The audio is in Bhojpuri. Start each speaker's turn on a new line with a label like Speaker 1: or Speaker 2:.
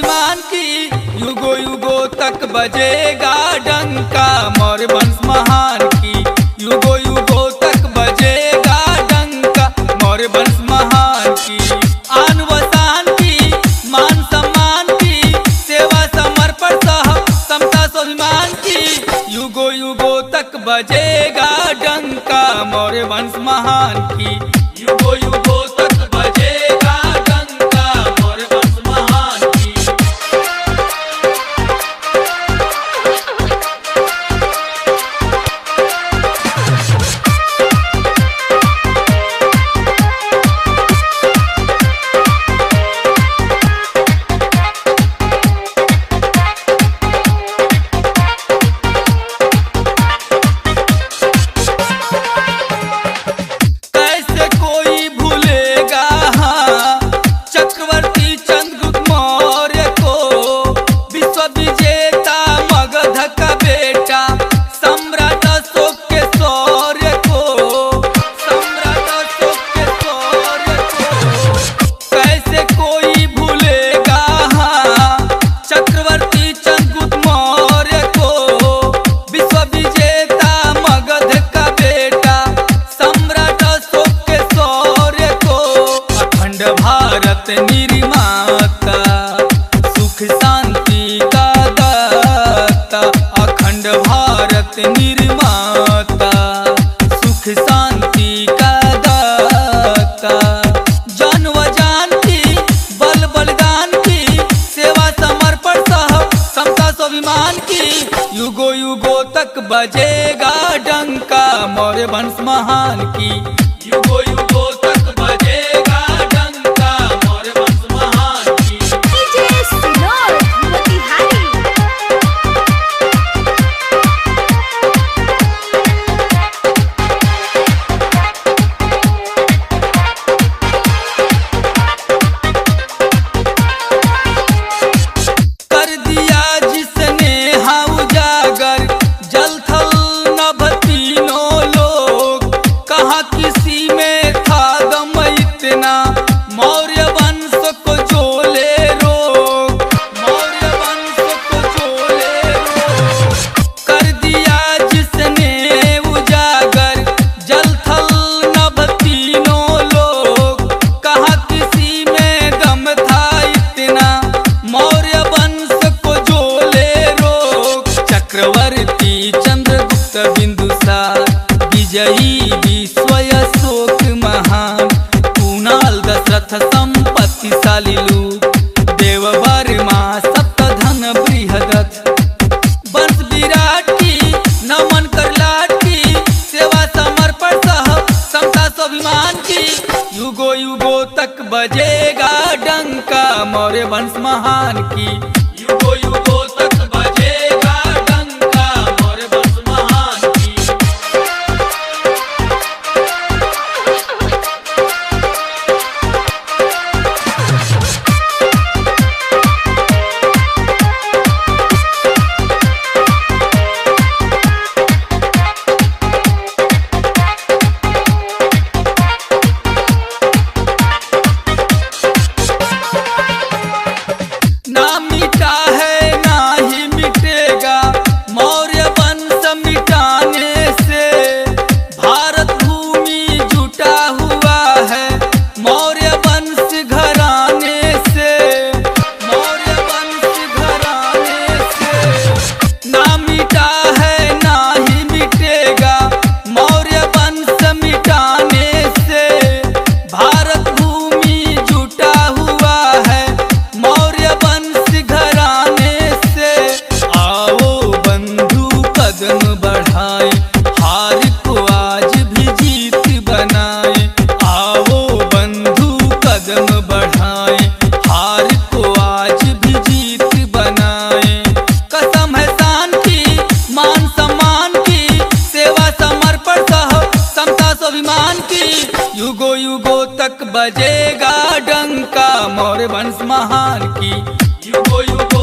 Speaker 1: स्वाभिमान की, युगो युगो तक बजेगा डंका मौर्य वंश महान की, युगो युगो तक बजेगा डंका मौर्य वंश महान की। आन व शान की, मान सम्मान की, सेवा समर्पण सह समता स्वाभिमान की, युगो युगो तक बजेगा डंका मौर्य वंश महान की, युगो युगो तक बजेगा डंका मौर्य वंश महान की। भारत निर्माता सुख शांति का दाता, अखंड भारत निर्माता सुख शांति का दाता। जान व जान की, बल बलिदान की, सेवा समर्पण सह समता स्वाभिमान की, युगो युगो तक बजेगा डंका मौर्य वंश महान की, युगो युगो तक बजेगा चक्रवर्ती चंद्रगुप्त बिंदुसार विजयी विश्व अशोक महान, कुणाल दशरथ संपत्तिशाली लोक, देव वर्मा सप्तधन बृहदत्त, वंश विराट की नमन कर लाट की, सेवा समर्पण सह समता स्वाभिमान की, युगो युगो तक बजेगा डंका मौर्य वंश महान की, युगो युगो तक बजेगा डंका मौर्य वंश महान की। ना मिटा है ना ही मिटेगा मौर्य वंश मिटाने से, भारत भूमि जुटा हुआ है मौर्य वंश घराने से, मौर्य वंश घराने से। ना मिटा है ना ही मिटेगा मौर्य वंश मिटाने से, भारत भूमि जुटा हुआ है मौर्य वंश घराने से। आओ बंधु कदम बढ़ाए, हार को आज भी जीत बनाए, आओ बंधु कदम बढ़ाए, हार को आज भी जीत बनाए। कसम है शान की, मान सम्मान की, सेवा समर्पण सह समता स्वाभिमान की, युगो युगो तक बजेगा डंका मौर्य वंश महान की, युगो युगो